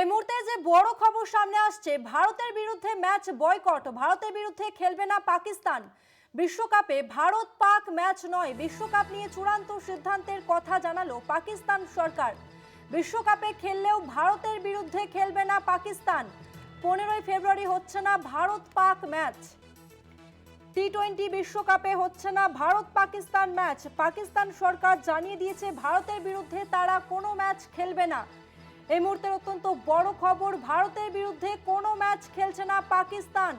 এই মুহূর্তে যে বড় খবর সামনে আসছে, ভারতের বিরুদ্ধে ম্যাচ বয়কট। ভারতের বিরুদ্ধে খেলবে না পাকিস্তান। বিশ্বকাপে ভারত পাক ম্যাচ নয়, বিশ্বকাপ নিয়ে চূড়ান্ত সিদ্ধান্তের কথা জানালো পাকিস্তান সরকার। বিশ্বকাপে খেললেও ভারতের বিরুদ্ধে খেলবে না পাকিস্তান। 15ই ফেব্রুয়ারি হচ্ছে না ভারত পাক ম্যাচ। টি-20 বিশ্বকাপে হচ্ছে না ভারত পাকিস্তান ম্যাচ। পাকিস্তান সরকার জানিয়ে দিয়েছে ভারতের বিরুদ্ধে তারা কোনো ম্যাচ খেলবে না। এই মুহূর্তের অত্যন্ত বড় খবর, ভারতের বিরুদ্ধে কোনো ম্যাচ খেলছে না পাকিস্তান।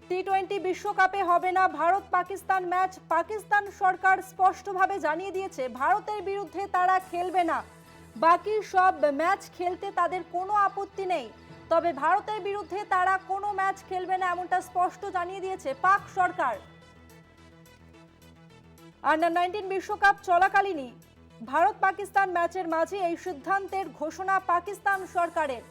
টি-20 বিশ্বকাপে হবে না ভারত পাকিস্তান ম্যাচ। পাকিস্তান সরকার স্পষ্টভাবে জানিয়ে দিয়েছে ভারতের বিরুদ্ধে তারা খেলবে না। বাকি সব ম্যাচ খেলতে তাদের কোনো আপত্তি নেই, তবে ভারতের বিরুদ্ধে তারা কোনো ম্যাচ খেলবে না, এমনটা স্পষ্ট জানিয়ে দিয়েছে পাক সরকার। আন্ডার-19 বিশ্বকাপ চলাকালীনই ভারত পাকিস্তান ম্যাচের মাঝে এই সিদ্ধান্তের ঘোষণা পাকিস্তান সরকারের।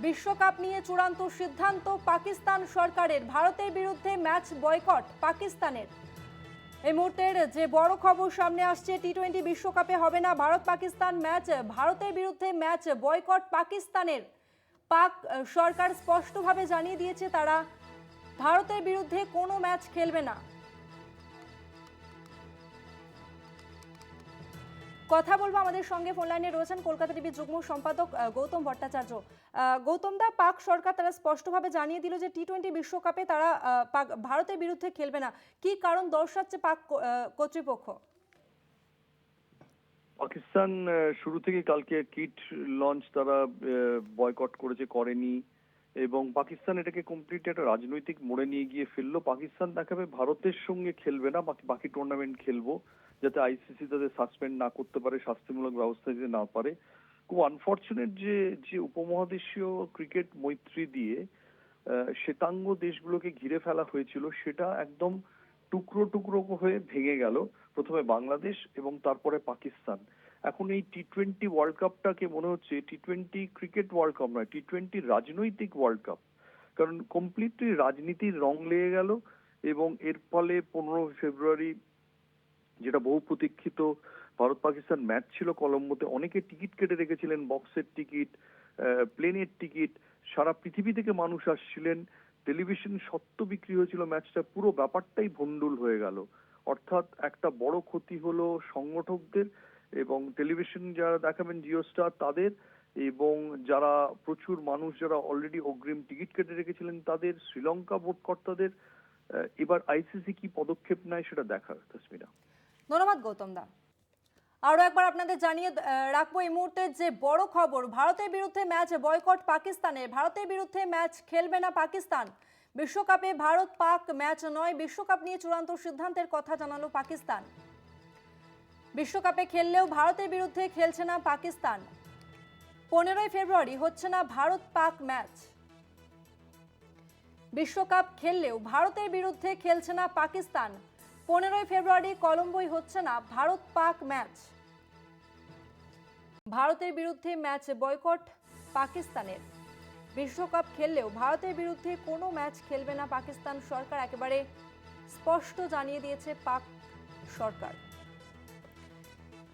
বিশ্বকাপ নিয়ে চূড়ান্ত সিদ্ধান্ত পাকিস্তান সরকারের, ভারতের বিরুদ্ধে ম্যাচ বয়কট পাকিস্তানের। এই মুহূর্তের যে বড় খবর সামনে আসছে, টি-20 বিশ্বকাপে হবে না ভারত পাকিস্তান ম্যাচ, ভারতের বিরুদ্ধে ম্যাচ বয়কট পাকিস্তানের। পাক সরকার স্পষ্টভাবে জানিয়ে দিয়েছে তারা ভারতের বিরুদ্ধে কোনো ম্যাচ খেলবে না। কথা বলবো, আমাদের সঙ্গে ফোন লাইনে রয়েছেন কলকাতা টিভির যুগ্ম সম্পাদক গৌতম ভট্টাচার্য। গৌতম দা, পাক সরকার তারা স্পষ্টভাবে জানিয়ে দিল যে টি-20 বিশ্বকাপে তারা ভারতের বিরুদ্ধে খেলবে না। কি কারণ দর্শাচ্ছে পাক কর্তৃপক্ষ? পাকিস্তান শুরু থেকে কালকে কিট লঞ্চ তারা বয়কট করেনি, এবং পাকিস্তান এটাকে কমপ্লিট একটা রাজনৈতিক মোড়ে নিয়ে গিয়ে ফেললো। পাকিস্তান দেখাবে ভারতের সঙ্গে খেলবে না, বাকি টুর্নামেন্ট খেলবো, যাতে আইসিসি তাদের সাসপেন্ড না করতে পারে, শাস্তিমূলক ব্যবস্থা দিতে না পারে। খুব আনফর্চুনেট যে উপমহাদেশীয় ক্রিকেট মৈত্রী দিয়ে শ্বেতাঙ্গ দেশগুলোকে ঘিরে ফেলা হয়েছিল, সেটা একদম টুকরো টুকরো হয়ে ভেঙে গেল। প্রথমে বাংলাদেশ এবং তারপরে পাকিস্তান। এখন এই টি-20 ওয়ার্ল্ড কাপটাকে মনে হচ্ছে টি-20 ক্রিকেট ওয়ার্ল্ড কাপ নয়, টি-20 রাজনৈতিক ওয়ার্ল্ড কাপ। কারণ কমপ্লিটলি রাজনীতির রং লেগে গেল, এবং এর ফলে 15 ফেব্রুয়ারি যেটা বহু প্রতীক্ষিত ভারত পাকিস্তান ম্যাচ ছিল কলম্বোতে, অনেকে টিকিট কেটে রেখেছিলেন, বক্সের টিকিট, প্লেনের টিকিট, সারা পৃথিবী থেকে মানুষ আসছিলেন, টেলিভিশন সত্ত্ব বিক্রি হয়েছিল ম্যাচটা, পুরো ব্যাপারটাই ভন্ডুল হয়ে গেল। অর্থাৎ একটা বড় ক্ষতি হলো সংগঠকদের, এবং টেলিভিশন যারা দেখাবেন জিও স্টার তাদের, এবং যারা প্রচুর মানুষ যারা অলরেডি অগ্রিম টিকিট কেটে রেখেছিলেন তাদের, শ্রীলঙ্কা বোর্ড কর্তাদের। এবার আইসিসি কি পদক্ষেপ নেয় সেটা দেখার, তাসমিরা। ধন্যবাদ গৌতম দা। আরো একবার আপনাদের জানিয়ে রাখবো, এই মুহূর্তে যে বড় খবর, ভারতের বিরুদ্ধে ম্যাচ বয়কট পাকিস্তানের। ভারতের বিরুদ্ধে ম্যাচ খেলবে না পাকিস্তান। বিশ্বকাপে ভারত পাক ম্যাচ নয়, বিশ্বকাপ নিয়ে চূড়ান্ত সিদ্ধান্তের কথা জানালো পাকিস্তান। বিশ্বকাপে খেললেও ভারতের বিরুদ্ধে খেলছে না পাকিস্তান। 15ই ফেব্রুয়ারি হচ্ছে না ভারত পাক ম্যাচ। বিশ্বকাপ খেললেও ভারতের বিরুদ্ধে খেলছে না পাকিস্তান। 15ই ফেব্রুয়ারি কলম্বোয় হচ্ছে না ভারত পাক ম্যাচ। ভারতের বিরুদ্ধে ম্যাচ বয়কট পাকিস্তানের। বিশ্বকাপ খেললেও ভারতের বিরুদ্ধে কোনো ম্যাচ খেলবে না পাকিস্তান সরকার, একেবারে স্পষ্ট জানিয়ে দিয়েছে পাক সরকার।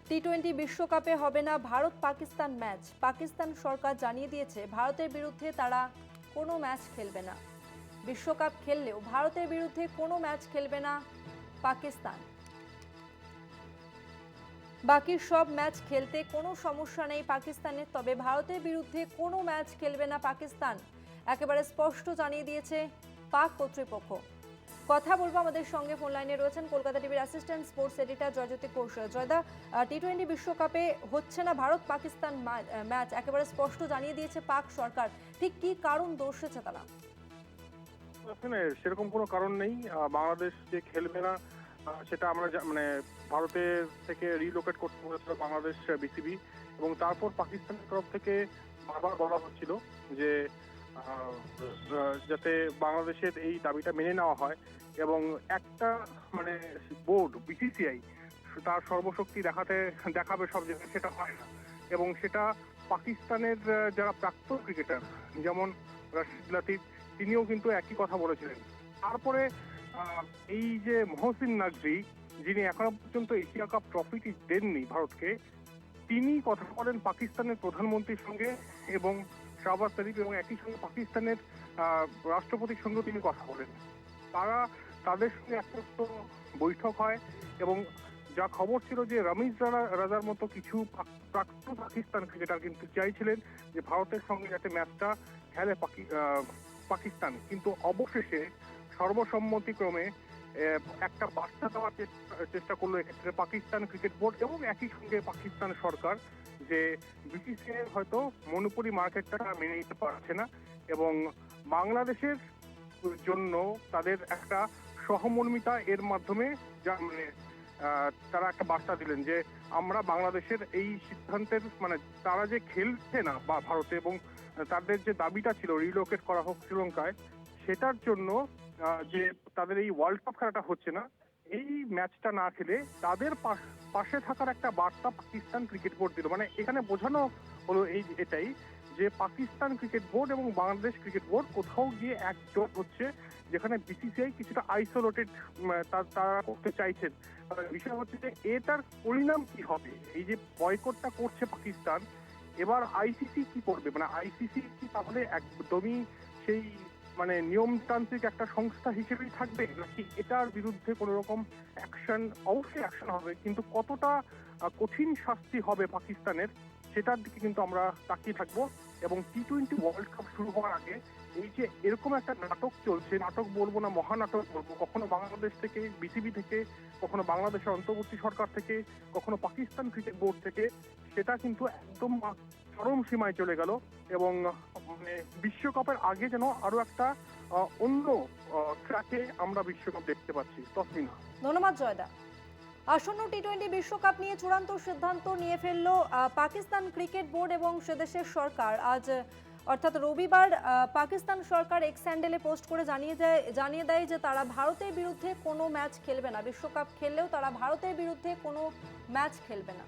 টি-20 বিশ্বকাপে হবে না ভারত পাকিস্তান ম্যাচ। পাকিস্তান সরকার জানিয়ে দিয়েছে ভারতের বিরুদ্ধে তারা কোনো ম্যাচ খেলবে না। বিশ্বকাপ খেললেও ভারতের বিরুদ্ধে কোনো ম্যাচ খেলবে না পাকিস্তান। বাকি সব ম্যাচ খেলতে কোনো সমস্যা নেই পাকিস্তানের, তবে ভারতের বিরুদ্ধে কোনো ম্যাচ খেলবে না পাকিস্তান, একেবারে স্পষ্ট জানিয়ে দিয়েছে পাক কর্তৃপক্ষ। কথা বলবো, আমাদের সঙ্গে ফোন লাইনে রয়েছেন কলকাতা টিভির assistant sports editor Joyjyoti Ghosh. জয়দা, টি-20 বিশ্বকাপে হচ্ছে না ভারত পাকিস্তান ম্যাচ, একেবারে স্পষ্ট জানিয়ে দিয়েছে পাক সরকার। ঠিক কি কারণ দর্শাচ্ছে তারা? সেরকম কোনো কারণ নেই। বাংলাদেশ যে খেলবে না সেটা আমরা মানে ভারতের থেকে রিলোকেট করতে বলেছিল বাংলাদেশ বিসিবি, এবং তারপর পাকিস্তানের তরফ থেকে বারবার বলা হচ্ছিল যে যাতে বাংলাদেশের এই দাবিটা মেনে নেওয়া হয়, এবং একটা মানে বোর্ড বিসিসিআই তার সর্বশক্তি দেখাবে সব জায়গায়, সেটা হয় না। এবং সেটা পাকিস্তানের যারা প্রাক্তন ক্রিকেটার যেমন রাশিদ লাতিফ, তিনিও কিন্তু একই কথা বলেছিলেন। তারপরে এই যে মহসিন নাকভি, যিনি এখনো পর্যন্ত এশিয়া কাপ ট্রফিটি দেননি ভারতকে, তিনি কথা বলেন পাকিস্তানের প্রধানমন্ত্রীর সঙ্গে এবং শাহবাজ শরীফ, এবং একই সঙ্গে পাকিস্তানের রাষ্ট্রপতির সঙ্গেও তিনি কথা বলেন। তাদের সঙ্গে একটা তো বৈঠক হয়, এবং যা খবর ছিল যে রমিজ রাজার মতো কিছু প্রাক্তন পাকিস্তান ক্রিকেটার কিন্তু চাইছিলেন যে ভারতের সঙ্গে যাতে ম্যাচটা খেলে পাকিস্তান, কিন্তু অবশেষে সর্বসম্মতিক্রমে একটা বার্তা দেওয়ার চেষ্টা করলো এক্ষেত্রে পাকিস্তান ক্রিকেট বোর্ড এবং একই সঙ্গে পাকিস্তান সরকার, যে বিসিসিআই হয়তো মনোপলি মার্কেটটা মেনে নিতে পারছে না, এবং বাংলাদেশের জন্য তাদের একটা সহমর্মিতা এর মাধ্যমে তারা একটা বার্তা দিলেন যে আমরা বাংলাদেশের এই সিদ্ধান্তের তারা যে খেলছে না বা ভারতে, এবং তাদের যে দাবিটা ছিল রিলোকেট করা হোক শ্রীলঙ্কায়, সেটার জন্য যে তাদের এই ওয়ার্ল্ড কাপ খেলাটা হচ্ছে না, এই ম্যাচটা না খেলে তাদের পাশে থাকার একটা বার্তা পাকিস্তান ক্রিকেট বোর্ড দিল। এখানে বোঝানো হলো এটাই যে পাকিস্তান ক্রিকেট বোর্ড এবং বাংলাদেশ ক্রিকেট বোর্ড কোথাও গিয়ে একজোট হচ্ছে, যেখানে বিসিসিআই কিছুটা আইসোলেটেড তারা করতে চাইছেন। বিষয় হচ্ছে যে এটার পরিণাম কি হবে, এই যে বয়কটটা করছে পাকিস্তান, এবার আইসিসি কি করবে? আইসিসি কি তাহলে একদমই সেই নিয়মতান্ত্রিক একটা সংস্থা হিসেবেই থাকবে, নাকি এটার বিরুদ্ধে কোনো রকম অ্যাকশন? অবশ্যই অ্যাকশন হবে, কিন্তু কতটা কঠিন শাস্তি হবে পাকিস্তানের, সেটার দিকে কিন্তু আমরা তাকিয়ে থাকবো। এবং টি-20 ওয়ার্ল্ড কাপ শুরু হওয়ার আগে এই যে এরকম একটা নাটক চলছে, নাটক বলবো না মহানাটক বলবো, কখনো বাংলাদেশ থেকে বিসিবি থেকে, কখনো বাংলাদেশের অন্তর্বর্তী সরকার থেকে, কখনো পাকিস্তান ক্রিকেট বোর্ড থেকে, সেটা কিন্তু একদম চরম সীমায় চলে গেল। এবং বিশ্বকাপের আগে যেন আরো একটা অন্য ট্র্যাকে আমরা বিশ্বকাপ দেখতে পাচ্ছি। তসমিনা, ধন্যবাদ জয়দা। আসন্ন টি-20 বিশ্বকাপ নিয়ে চূড়ান্ত সিদ্ধান্ত নিয়ে ফেলল পাকিস্তান ক্রিকেট বোর্ড এবং সেদেশের সরকার। আজ অর্থাৎ রবিবার পাকিস্তান সরকার এক্স হ্যান্ডেলে পোস্ট করে জানিয়ে দেয় যে তারা ভারতের বিরুদ্ধে কোনো ম্যাচ খেলবে না, বিশ্বকাপ খেললেও তারা ভারতের বিরুদ্ধে কোনো ম্যাচ খেলবে না।